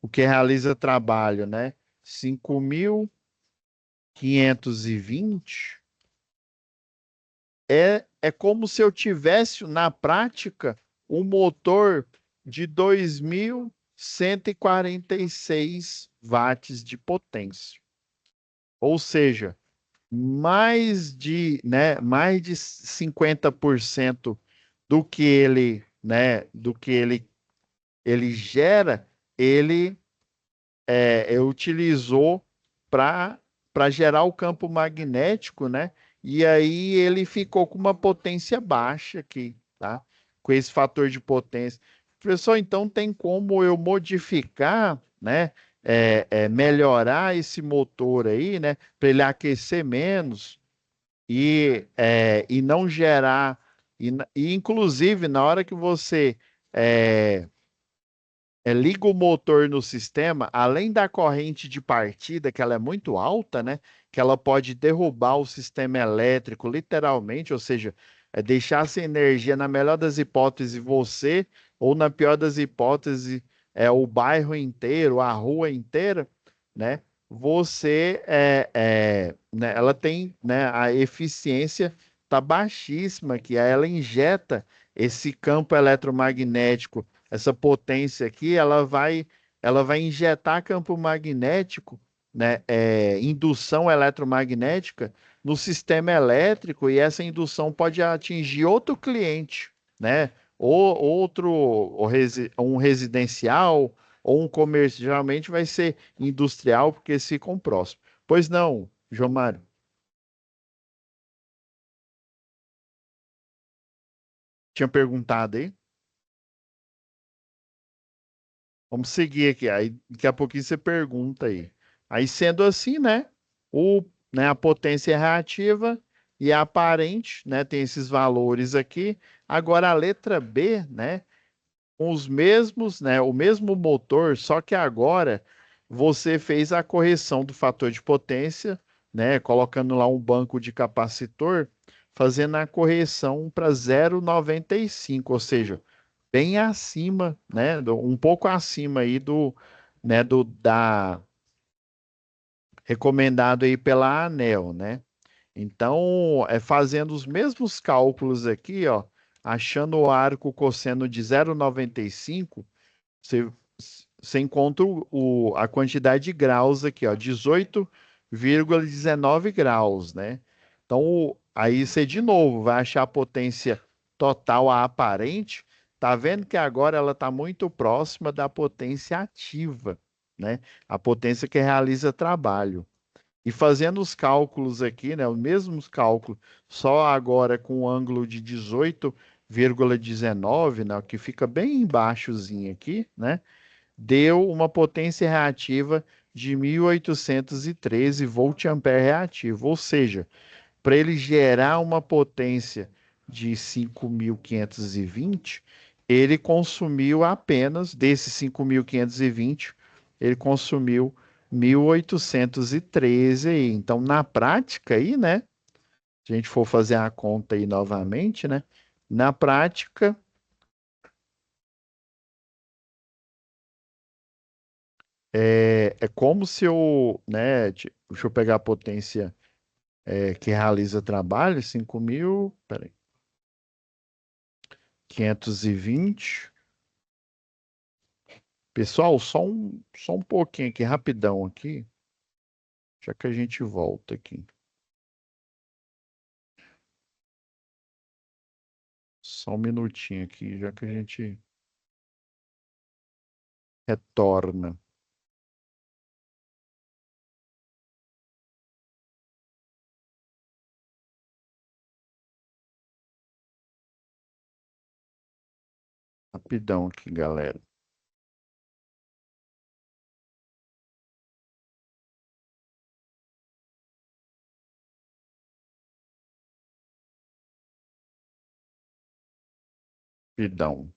o que realiza trabalho, né? 5.520 é como se eu tivesse na prática um motor de 2.146 watts de potência. Ou seja, mais de 50% do que ele, né, do que ele gera, ele utilizou para gerar o campo magnético, né? E aí ele ficou com uma potência baixa aqui, tá? Com esse fator de potência. Professor, então tem como eu modificar, né? Melhorar esse motor aí, né? Para ele aquecer menos e não gerar. E inclusive, na hora que você é, liga o motor no sistema, além da corrente de partida, que ela é muito alta, né? Que ela pode derrubar o sistema elétrico, literalmente, ou seja, deixar sem energia, na melhor das hipóteses, você, ou na pior das hipóteses, o bairro inteiro, a rua inteira, né? Né, ela tem, né, a eficiência tá baixíssima, que aí ela injeta esse campo eletromagnético, essa potência aqui, ela vai injetar campo magnético, né, indução eletromagnética no sistema elétrico e essa indução pode atingir outro cliente, né, ou outro, um residencial ou um comércio. Geralmente vai ser industrial porque eles ficam próximos. Pois não, João Mário, tinha perguntado aí? Vamos seguir aqui. Aí daqui a pouquinho você pergunta aí. Aí sendo assim, né? A potência é reativa e a aparente, né? Tem esses valores aqui. Agora a letra B, né? Com os mesmos, né? O mesmo motor, só que agora você fez a correção do fator de potência, né? Colocando lá um banco de capacitor, fazendo a correção para 0,95, ou seja, bem acima, né, um pouco acima aí né, recomendado aí pela ANEEL, né? Então, fazendo os mesmos cálculos aqui, ó, achando o arco cosseno de 0,95, você, você encontra a quantidade de graus aqui, ó, 18,19 graus, né? Então, aí você de novo vai achar a potência total a aparente. Tá vendo que agora ela está muito próxima da potência ativa, né? A potência que realiza trabalho. E fazendo os cálculos aqui, né, os mesmos cálculos, só agora com o ângulo de 18,19, né, que fica bem embaixozinho aqui, né, deu uma potência reativa de 1813 volt-ampere reativo, ou seja, para ele gerar uma potência de 5.520, ele consumiu apenas, desses 5.520, ele consumiu 1.813 aí. Então, na prática aí, né? Se a gente for fazer a conta aí novamente, né? Na prática, é como se eu, né? Deixa eu pegar a potência que realiza trabalho, 5.000, peraí, 520. Pessoal, só um pouquinho aqui, rapidão aqui, já que a gente volta aqui. Só um minutinho aqui, já que a gente retorna. Rapidão aqui, galera. Rapidão.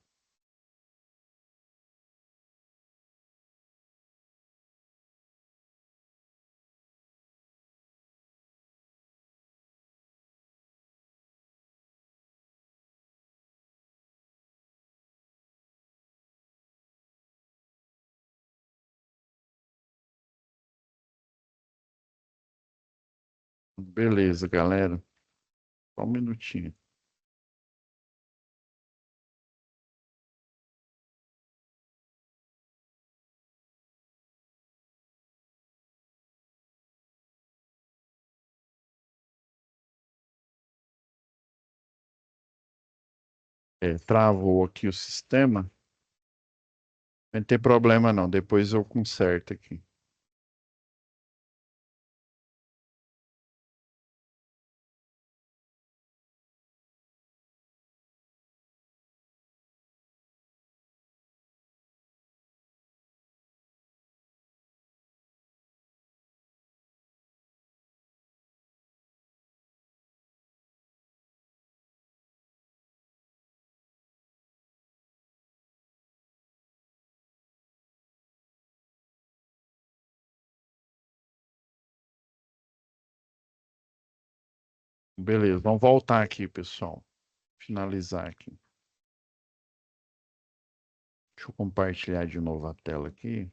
Beleza, galera. Só um minutinho. Travou aqui o sistema. Não tem problema não, depois eu conserto aqui. Beleza, vamos voltar aqui, pessoal. Finalizar aqui. Deixa eu compartilhar de novo a tela aqui.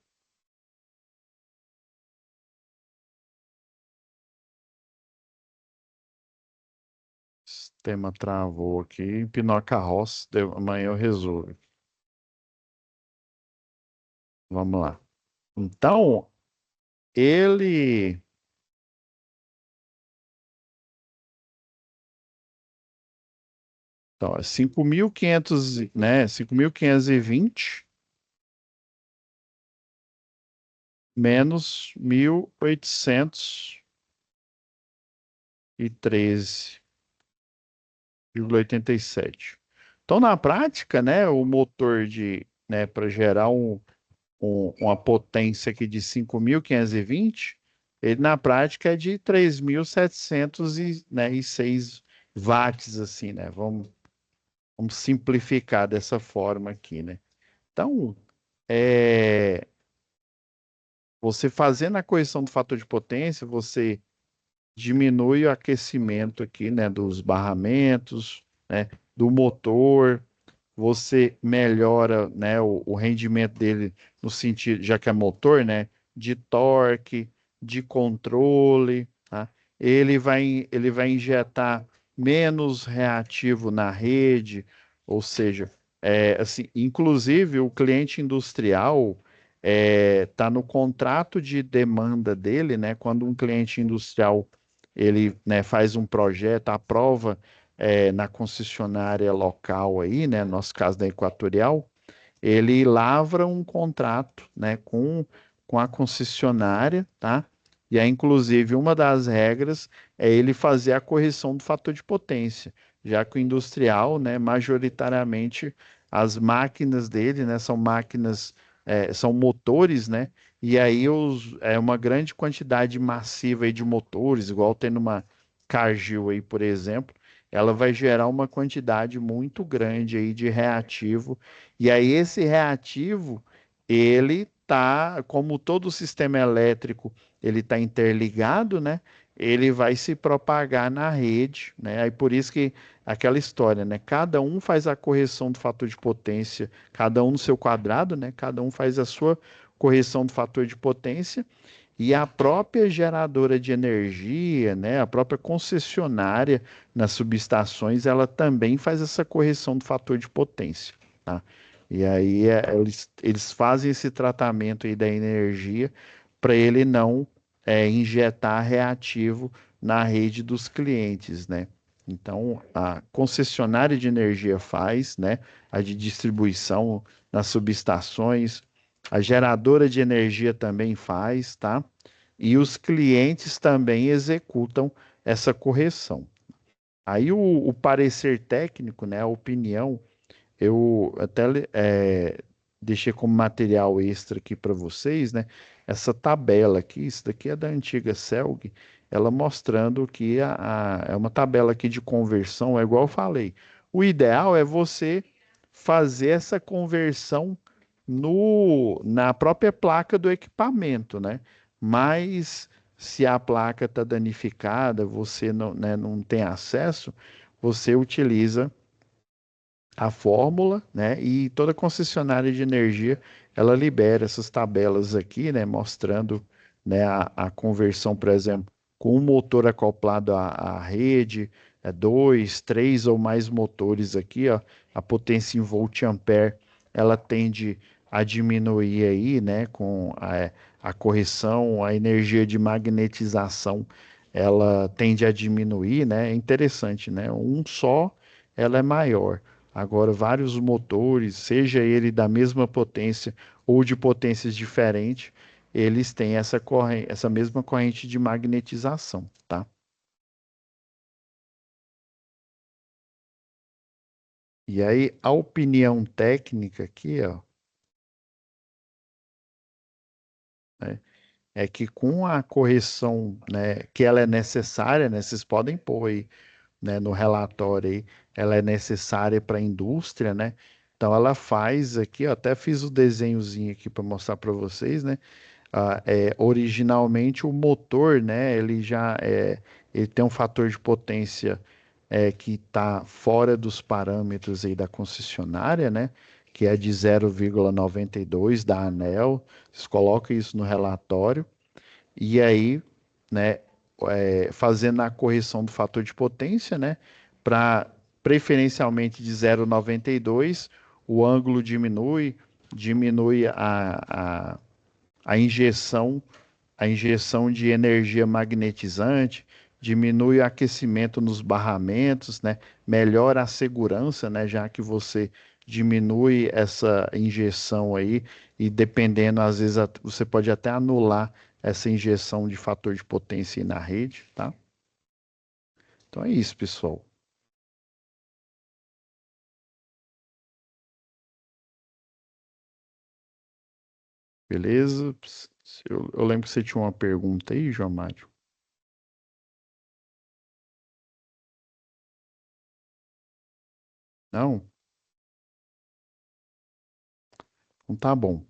O sistema travou aqui. Empinou a carroça. Amanhã eu resolvo. Vamos lá. Então, ele. Então, é 5.500, né? 5.520 menos 1.813,87. Então, na prática, né, o motor né, para gerar uma potência aqui de 5.520, ele na prática é de 3.700 e 6 watts, assim, né? Vamos simplificar dessa forma aqui, né? Então, você fazendo a correção do fator de potência, você diminui o aquecimento aqui, né, dos barramentos, né, do motor, você melhora, né, o rendimento dele no sentido, já que é motor, né, de torque, de controle, tá? ele vai injetar menos reativo na rede, ou seja, assim, inclusive o cliente industrial está no contrato de demanda dele, né? Quando um cliente industrial ele, né, faz um projeto, aprova na concessionária local aí, né? No nosso caso da Equatorial, ele lavra um contrato, né, com a concessionária, tá? E aí, inclusive, uma das regras é ele fazer a correção do fator de potência, já que o industrial, né, majoritariamente as máquinas dele, né, são máquinas, são motores, né? E aí é uma grande quantidade massiva aí de motores, igual tem numa Cargill aí, por exemplo, ela vai gerar uma quantidade muito grande aí de reativo e aí esse reativo, ele tá, como todo sistema elétrico, ele está interligado, né? Ele vai se propagar na rede, né? Aí por isso que aquela história, né? Cada um faz a correção do fator de potência, cada um no seu quadrado, né? Cada um faz a sua correção do fator de potência e a própria geradora de energia, né? A própria concessionária nas subestações, ela também faz essa correção do fator de potência, tá? E aí eles fazem esse tratamento aí da energia para ele não injetar reativo na rede dos clientes, né? Então, a concessionária de energia faz, né? A de distribuição nas subestações, a geradora de energia também faz, tá? E os clientes também executam essa correção. Aí o parecer técnico, né? A opinião eu até deixei como material extra aqui para vocês, né? Essa tabela aqui, isso daqui é da antiga Celg, ela mostrando que é uma tabela aqui de conversão, é igual eu falei. O ideal é você fazer essa conversão na própria placa do equipamento, né? Mas se a placa está danificada, você não, né, não tem acesso, você utiliza a fórmula, né? E toda concessionária de energia ela libera essas tabelas aqui, né? Mostrando, né, a conversão, por exemplo, com um motor acoplado à rede, dois, três ou mais motores aqui, ó, a potência em volt-ampere ela tende a diminuir aí, né? Com a correção, a energia de magnetização ela tende a diminuir, né? É interessante, né? Um só ela é maior. Agora, vários motores, seja ele da mesma potência ou de potências diferentes, eles têm essa mesma corrente de magnetização, tá? E aí, a opinião técnica aqui, ó, né, é que com a correção, né, que ela é necessária, né, vocês podem pôr aí, né, no relatório aí, ela é necessária para a indústria, né? Então ela faz aqui, eu até fiz o desenhozinho aqui para mostrar para vocês, né? Originalmente o motor, né, ele tem um fator de potência que está fora dos parâmetros aí da concessionária, né, que é de 0,92 da ANEEL. Vocês colocam isso no relatório e aí, né, fazendo a correção do fator de potência, né, para preferencialmente de 0,92, o ângulo diminui a injeção, a injeção de energia magnetizante, diminui o aquecimento nos barramentos, né? Melhora a segurança, né? Já que você diminui essa injeção aí e dependendo, às vezes você pode até anular essa injeção de fator de potência aí na rede, tá? Então é isso, pessoal. Beleza? Eu lembro que você tinha uma pergunta aí, João Mário. Não? Então tá bom.